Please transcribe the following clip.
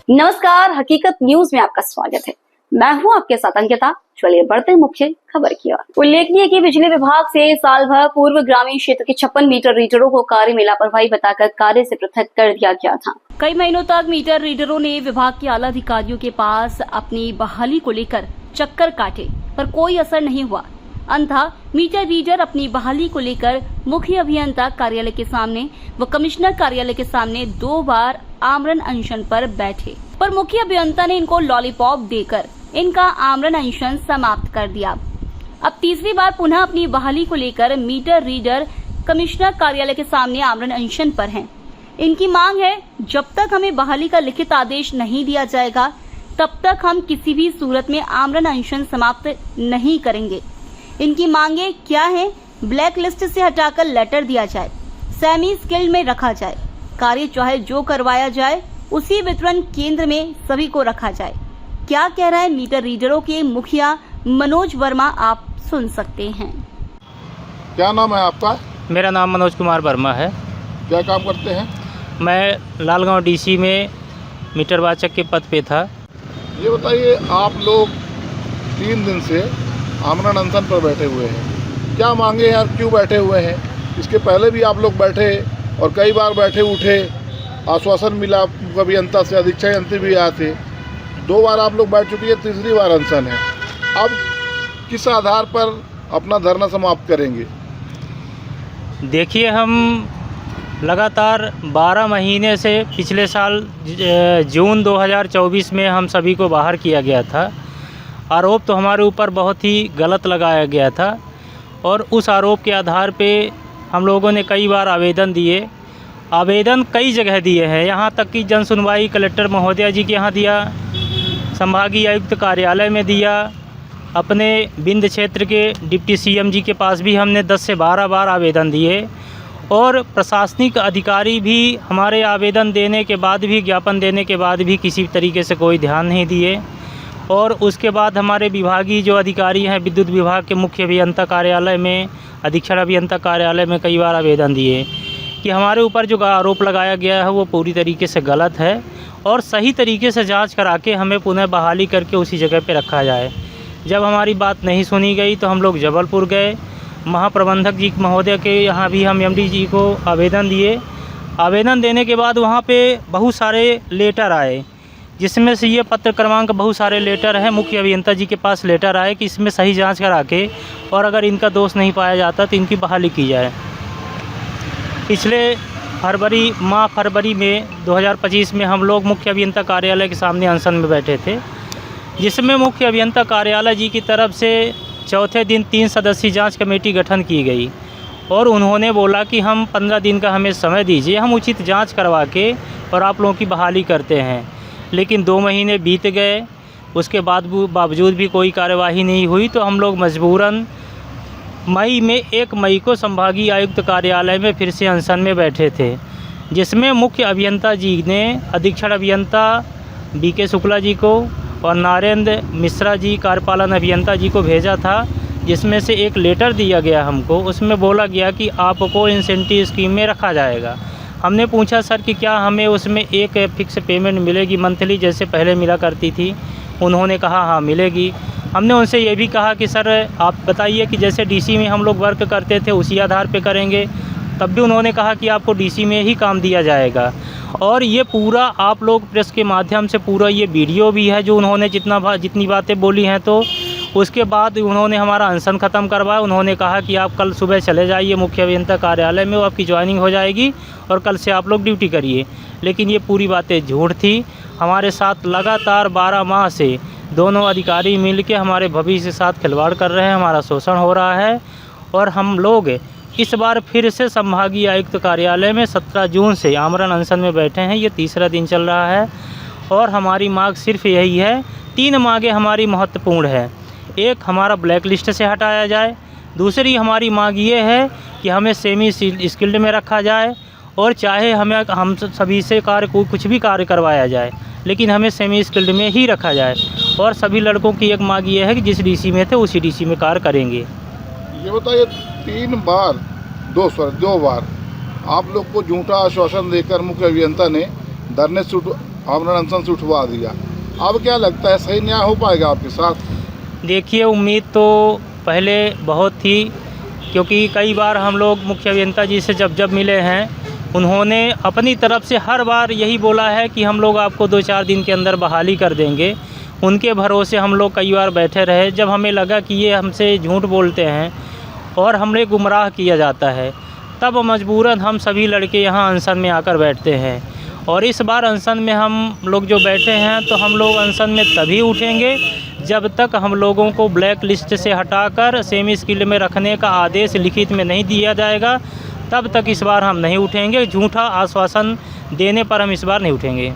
नमस्कार, हकीकत न्यूज में आपका स्वागत है। मैं हूं आपके साथ अंकिता। चलिए बढ़ते हैं मुख्य खबर की ओर। उल्लेखनीय है कि बिजली विभाग से साल भर पूर्व ग्रामीण क्षेत्र के 56 मीटर रीडरों को कार्य में लापरवाही बताकर कार्य से पृथक कर दिया गया था। कई महीनों तक मीटर रीडरों ने विभाग के आला अधिकारियों के पास अपनी बहाली को लेकर चक्कर काटे, पर कोई असर नहीं हुआ। अंततः मीटर रीडर अपनी बहाली को लेकर मुख्य अभियंता कार्यालय के सामने व कमिश्नर कार्यालय के सामने 2 बार आमरण अनशन पर बैठे, पर मुख्य अभियंता ने इनको लॉलीपॉप देकर इनका आमरण अनशन समाप्त कर दिया। अब तीसरी बार पुनः अपनी बहाली को लेकर मीटर रीडर कमिश्नर कार्यालय के सामने आमरण अनशन पर हैं। इनकी मांग है, जब तक हमें बहाली का लिखित आदेश नहीं दिया जाएगा तब तक हम किसी भी सूरत में आमरण अनशन समाप्त नहीं करेंगे। इनकी मांगे क्या है? ब्लैक लिस्ट से हटाकर लेटर दिया जाए, सेमी स्किल्ड में रखा जाए, कार्य चाहे जो करवाया जाए उसी वितरण केंद्र में सभी को रखा जाए। क्या कह रहा है मीटर रीडरों के मुखिया मनोज वर्मा, आप सुन सकते हैं। क्या नाम है आपका? मेरा नाम मनोज कुमार वर्मा है। क्या काम करते हैं? मैं लालगांव डीसी में मीटर वाचक के पद पे था। ये बताइए, आप लोग 3 दिन से आमरण अनशन पर बैठे हुए हैं, क्या मांगे हैं और क्यों बैठे हुए हैं? इसके पहले भी आप लोग बैठे और कई बार बैठे उठे, आश्वासन मिला अभियंता से, अधीक्षक यंत्री भी आए थे। 2 बार आप लोग बैठ चुकी है, तीसरी बार अनशन है। अब किस आधार पर अपना धरना समाप्त करेंगे? देखिए, हम लगातार 12 महीने से पिछले साल जून 2024 में हम सभी को बाहर किया गया था। आरोप तो हमारे ऊपर बहुत ही गलत लगाया गया था और उस आरोप के आधार पे हम लोगों ने कई बार आवेदन दिए। आवेदन कई जगह दिए हैं, यहाँ तक कि जन सुनवाई कलेक्टर महोदया जी के यहाँ दिया, संभागीय आयुक्त कार्यालय में दिया, अपने बिंद क्षेत्र के डिप्टी सीएम जी के पास भी हमने 10 से 12 बार आवेदन दिए और प्रशासनिक अधिकारी भी हमारे आवेदन देने के बाद भी, ज्ञापन देने के बाद भी किसी तरीके से कोई ध्यान नहीं दिए। और उसके बाद हमारे विभागीय जो अधिकारी हैं, विद्युत विभाग के मुख्य अभियंता कार्यालय में, अधीक्षण अभियंता कार्यालय में कई बार आवेदन दिए कि हमारे ऊपर जो आरोप लगाया गया है वो पूरी तरीके से गलत है और सही तरीके से जांच करा के हमें पुनः बहाली करके उसी जगह पे रखा जाए। जब हमारी बात नहीं सुनी गई तो हम लोग जबलपुर गए, महाप्रबंधक जी महोदय के यहाँ भी हम एमडी जी को आवेदन दिए। आवेदन देने के बाद वहाँ पे बहुत सारे लेटर आए, जिसमें से ये पत्र क्रमांक बहुत सारे लेटर हैं। मुख्य अभियंता जी के पास लेटर आए कि इसमें सही जांच करा के और अगर इनका दोष नहीं पाया जाता तो इनकी बहाली की जाए। पिछले फरवरी में 2025 में हम लोग मुख्य अभियंता कार्यालय के सामने अनशन में बैठे थे, जिसमें मुख्य अभियंता कार्यालय जी की तरफ से चौथे दिन 3 सदस्यीय जाँच कमेटी गठन की गई और उन्होंने बोला कि हम 15 दिन का हमें समय दीजिए, हम उचित जाँच करवा के और आप लोगों की बहाली करते हैं। लेकिन 2 महीने बीत गए, उसके बावजूद भी कोई कार्यवाही नहीं हुई, तो हम लोग मजबूरन 1 मई को संभागीय आयुक्त कार्यालय में फिर से अनशन में बैठे थे, जिसमें मुख्य अभियंता जी ने अधीक्षण अभियंता बीके शुक्ला जी को और नरेंद्र मिश्रा जी कार्यपालन अभियंता जी को भेजा था, जिसमें से एक लेटर दिया गया हमको। उसमें बोला गया कि आपको इंसेंटिव स्कीम में रखा जाएगा। हमने पूछा, सर कि क्या हमें उसमें एक फिक्स पेमेंट मिलेगी मंथली जैसे पहले मिला करती थी? उन्होंने कहा हाँ मिलेगी। हमने उनसे ये भी कहा कि सर आप बताइए कि जैसे डीसी में हम लोग वर्क करते थे उसी आधार पे करेंगे, तब भी उन्होंने कहा कि आपको डीसी में ही काम दिया जाएगा। और ये पूरा आप लोग प्रेस के माध्यम से पूरा ये वीडियो भी है जो उन्होंने जितनी बातें बोली हैं। तो उसके बाद उन्होंने हमारा अनशन ख़त्म करवाया। उन्होंने कहा कि आप कल सुबह चले जाइए मुख्य अभियंता कार्यालय में, वो आपकी ज्वाइनिंग हो जाएगी और कल से आप लोग ड्यूटी करिए। लेकिन ये पूरी बातें झूठ थी। हमारे साथ लगातार 12 माह से दोनों अधिकारी मिलके हमारे भविष्य के साथ खिलवाड़ कर रहे हैं, हमारा शोषण हो रहा है। और हम लोग इस बार फिर से संभागीय आयुक्त कार्यालय में 17 जून से आमरण अनशन में बैठे हैं। ये तीसरा दिन चल रहा है और हमारी मांग सिर्फ यही है, 3 मांगें हमारी महत्वपूर्ण है। एक, हमारा ब्लैक लिस्ट से हटाया जाए। दूसरी हमारी मांग ये है कि हमें सेमी स्किल्ड में रखा जाए और चाहे हम सभी से कुछ भी कार्य करवाया जाए, लेकिन हमें सेमी स्किल्ड में ही रखा जाए। और सभी लड़कों की एक मांग ये है कि जिस डीसी में थे उसी डीसी में कार्य करेंगे। ये बताइए, 2 बार आप लोग को झूठा आश्वासन देकर मुख्य अभियंता ने धरने आमरण अनशन से उठवा दिया। अब क्या लगता है सही न्याय हो पाएगा आपके साथ? देखिए, उम्मीद तो पहले बहुत थी, क्योंकि कई बार हम लोग मुख्य अभियंता जी से जब मिले हैं, उन्होंने अपनी तरफ से हर बार यही बोला है कि हम लोग आपको 2-4 दिन के अंदर बहाली कर देंगे। उनके भरोसे हम लोग कई बार बैठे रहे। जब हमें लगा कि ये हमसे झूठ बोलते हैं और हमें गुमराह किया जाता है, तब मजबूरन हम सभी लड़के यहाँ अनशन में आकर बैठते हैं। और इस बार अनशन में हम लोग जो बैठे हैं, तो हम लोग अनशन में तभी उठेंगे जब तक हम लोगों को ब्लैक लिस्ट से हटाकर सेमी स्किल में रखने का आदेश लिखित में नहीं दिया जाएगा, तब तक इस बार हम नहीं उठेंगे। झूठा आश्वासन देने पर हम इस बार नहीं उठेंगे।